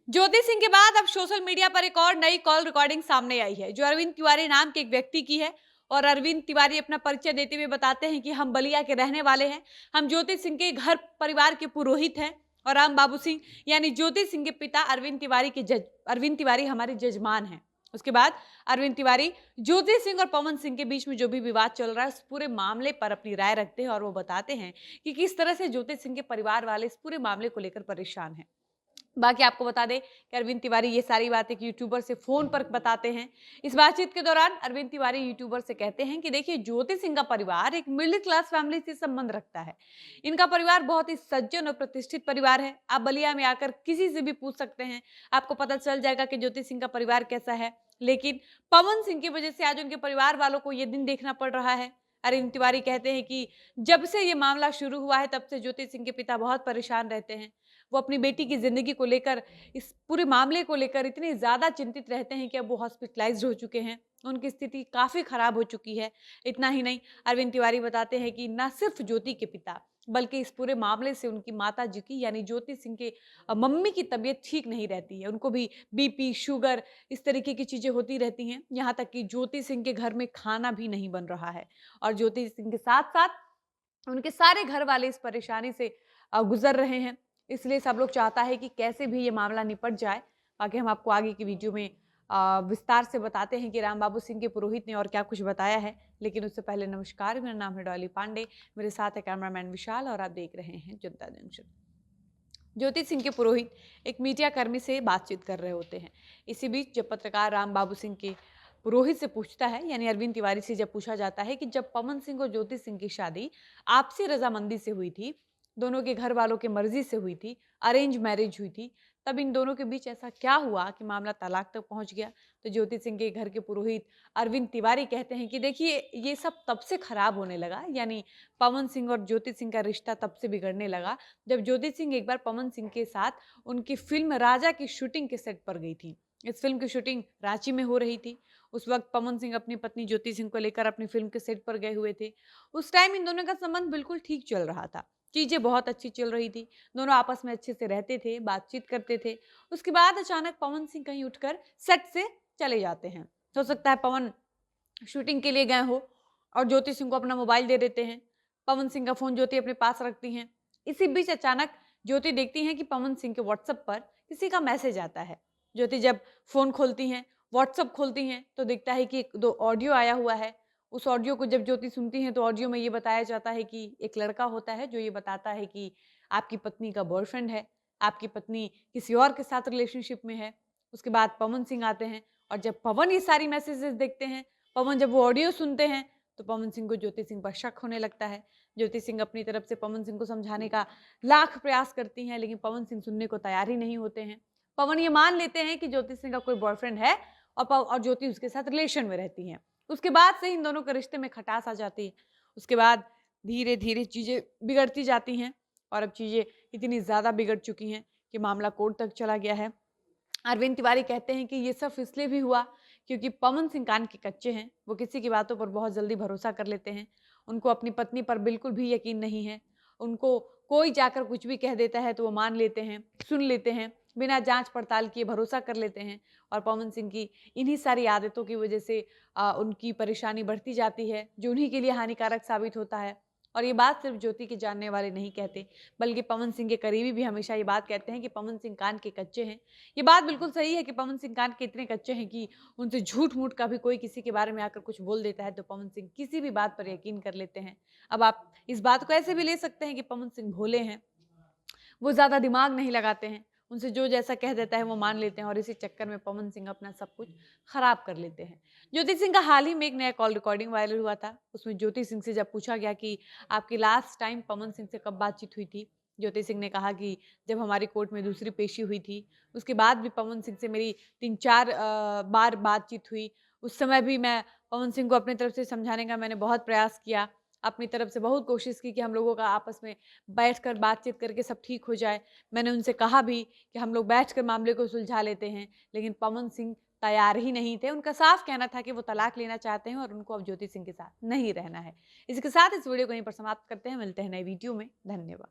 ज्योति सिंह के बाद अब सोशल मीडिया पर एक और नई कॉल रिकॉर्डिंग सामने आई है जो अरविंद तिवारी नाम के एक व्यक्ति की है। और अरविंद तिवारी अपना परिचय देते हुए बताते हैं कि हम बलिया के रहने वाले हैं, हम ज्योति सिंह के घर परिवार के पुरोहित हैं और राम बाबू सिंह यानी ज्योति सिंह के पिता अरविंद तिवारी हमारे जजमान हैं। उसके बाद अरविंद तिवारी ज्योति सिंह और पवन सिंह के बीच में जो भी विवाद चल रहा है उस पूरे मामले पर अपनी राय रखते हैं और वो बताते हैं कि किस तरह से ज्योति सिंह के परिवार वाले इस पूरे मामले को लेकर परेशान हैं। बाकी आपको बता दें कि अरविंद तिवारी ये सारी बातें एक यूट्यूबर से फोन पर बताते हैं। इस बातचीत के दौरान अरविंद तिवारी यूट्यूबर से कहते हैं कि देखिए, ज्योति सिंह का परिवार एक मिडिल क्लास फैमिली से संबंध रखता है। इनका परिवार बहुत ही सज्जन और प्रतिष्ठित परिवार है। आप बलिया में आकर किसी से भी पूछ सकते हैं, आपको पता चल जाएगा कि ज्योति सिंह का परिवार कैसा है। लेकिन पवन सिंह की वजह से आज उनके परिवार वालों को ये दिन देखना पड़ रहा है। अरविंद तिवारी कहते हैं कि जब से ये मामला शुरू हुआ है तब से ज्योति सिंह के पिता बहुत परेशान रहते हैं। वो अपनी बेटी की जिंदगी को लेकर, इस पूरे मामले को लेकर इतने ज्यादा चिंतित रहते हैं कि अब वो हॉस्पिटलाइज्ड हो चुके हैं। उनकी स्थिति काफी खराब हो चुकी है। इतना ही नहीं, अरविंद तिवारी बताते हैं कि न सिर्फ ज्योति के पिता बल्कि इस पूरे मामले से उनकी माता जी की यानी ज्योति सिंह के मम्मी की तबीयत ठीक नहीं रहती है। उनको भी बीपी, शुगर, इस तरीके की चीजें होती रहती हैं। यहाँ तक कि ज्योति सिंह के घर में खाना भी नहीं बन रहा है और ज्योति सिंह के साथ साथ उनके सारे घर वाले इस परेशानी से गुजर रहे हैं। इसलिए सब लोग चाहता है कि कैसे भी ये मामला निपट जाए। बाकी हम आपको आगे की वीडियो में विस्तार से बताते हैं कि राम बाबू सिंह के पुरोहित ने और क्या कुछ बताया है। लेकिन उससे पहले नमस्कार, मेरा नाम है डॉली पांडे, मेरे साथ है कैमरामैन विशाल और आप देख रहे हैं जनता जंक्शन। ज्योति सिंह के पुरोहित एक मीडिया कर्मी से बातचीत कर रहे होते हैं। इसी बीच जब पत्रकार राम बाबू सिंह के पुरोहित से पूछता है यानी अरविंद तिवारी से जब पूछा जाता है कि जब पवन सिंह और ज्योति सिंह की शादी आपसी रजामंदी से हुई थी, दोनों के घर वालों की मर्जी से हुई थी, अरेंज मैरिज हुई थी, तब इन दोनों के बीच ऐसा क्या हुआ कि मामला तलाक तक पहुंच गया? तो ज्योति सिंह के घर के पुरोहित अरविंद तिवारी कहते हैं कि देखिए, ये सब तब से खराब होने लगा, यानी पवन सिंह और ज्योति सिंह का रिश्ता तब से बिगड़ने लगा जब ज्योति सिंह एक बार पवन सिंह के साथ उनकी फिल्म राजा की शूटिंग के सेट पर गई थी। इस फिल्म की शूटिंग रांची में हो रही थी। उस वक्त पवन सिंह अपनी पत्नी ज्योति सिंह को लेकर अपनी फिल्म के सेट पर गए हुए थे। उस टाइम इन दोनों का संबंध बिल्कुल ठीक चल रहा था, चीजें बहुत अच्छी चल रही थी, दोनों आपस में अच्छे से रहते थे, बातचीत करते थे। उसके बाद अचानक पवन सिंह कहीं उठकर सेट से चले जाते हैं। हो सकता है पवन शूटिंग के लिए गए हो और ज्योति सिंह को अपना मोबाइल दे देते हैं। पवन सिंह का फोन ज्योति अपने पास रखती हैं। इसी बीच अचानक ज्योति देखती हैं कि पवन सिंह के व्हाट्सएप पर किसी का मैसेज आता है। ज्योति जब फोन खोलती हैं, व्हाट्सएप खोलती हैं, तो दिखता है कि एक दो ऑडियो आया हुआ है। उस ऑडियो को जब ज्योति सुनती हैं तो ऑडियो में ये बताया जाता है कि एक लड़का होता है जो ये बताता है कि आपकी पत्नी का बॉयफ्रेंड है, आपकी पत्नी किसी और के साथ रिलेशनशिप में है। उसके बाद पवन सिंह आते हैं और जब पवन ये सारी मैसेजेस देखते हैं, पवन जब वो ऑडियो सुनते हैं, तो पवन सिंह को ज्योति सिंह पर शक होने लगता है। ज्योति सिंह अपनी तरफ से पवन सिंह को समझाने का लाख प्रयास करती हैं, लेकिन पवन सिंह सुनने को तैयार ही नहीं होते हैं। पवन ये मान लेते हैं कि ज्योति सिंह का कोई बॉयफ्रेंड है और ज्योति उसके साथ रिलेशन में रहती है। उसके बाद से इन दोनों के रिश्ते में खटास आ जाती है। उसके बाद धीरे धीरे चीजें बिगड़ती जाती हैं और अब चीजें इतनी ज्यादा बिगड़ चुकी हैं कि मामला कोर्ट तक चला गया है। अरविंद तिवारी कहते हैं कि ये सब इसलिए भी हुआ क्योंकि पवन सिंह कान के कच्चे हैं। वो किसी की बातों पर बहुत जल्दी भरोसा कर लेते हैं। उनको अपनी पत्नी पर बिल्कुल भी यकीन नहीं है। उनको कोई जाकर कुछ भी कह देता है तो वो मान लेते हैं, सुन लेते हैं, बिना जांच पड़ताल किए भरोसा कर लेते हैं। और पवन सिंह की इन्हीं सारी आदतों की वजह से उनकी परेशानी बढ़ती जाती है, जो उन्हीं के लिए हानिकारक साबित होता है। और ये बात सिर्फ ज्योति के जानने वाले नहीं कहते, बल्कि पवन सिंह के करीबी भी हमेशा ये बात कहते हैं कि पवन सिंह कान के कच्चे हैं। ये बात बिल्कुल सही है कि पवन सिंह कान के इतने कच्चे हैं कि उनसे झूठ-मूठ का भी कोई किसी के बारे में आकर कुछ बोल देता है तो पवन सिंह किसी भी बात पर यकीन कर लेते हैं। अब आप इस बात को ऐसे भी ले सकते हैं कि पवन सिंह भोले हैं, वो ज़्यादा दिमाग नहीं लगाते हैं, उनसे जो जैसा कह देता है वो मान लेते हैं और इसी चक्कर में पवन सिंह अपना सब कुछ खराब कर लेते हैं। ज्योति सिंह का हाल ही में एक नया कॉल रिकॉर्डिंग वायरल हुआ था। उसमें ज्योति सिंह से जब पूछा गया कि आपकी लास्ट टाइम पवन सिंह से कब बातचीत हुई थी, ज्योति सिंह ने कहा कि जब हमारी कोर्ट में दूसरी पेशी हुई थी। उसके बाद भी पवन सिंह से मेरी 3-4 बार बातचीत हुई। उस समय भी मैं पवन सिंह को अपनी तरफ से समझाने का मैंने बहुत प्रयास किया। अपनी तरफ से बहुत कोशिश की कि हम लोगों का आपस में बैठकर बातचीत करके सब ठीक हो जाए। मैंने उनसे कहा भी कि हम लोग बैठकर मामले को सुलझा लेते हैं, लेकिन पवन सिंह तैयार ही नहीं थे। उनका साफ कहना था कि वो तलाक लेना चाहते हैं और उनको अब ज्योति सिंह के साथ नहीं रहना है। इसके साथ इस वीडियो को यहीं पर समाप्त करते हैं। मिलते हैं नई वीडियो में। धन्यवाद।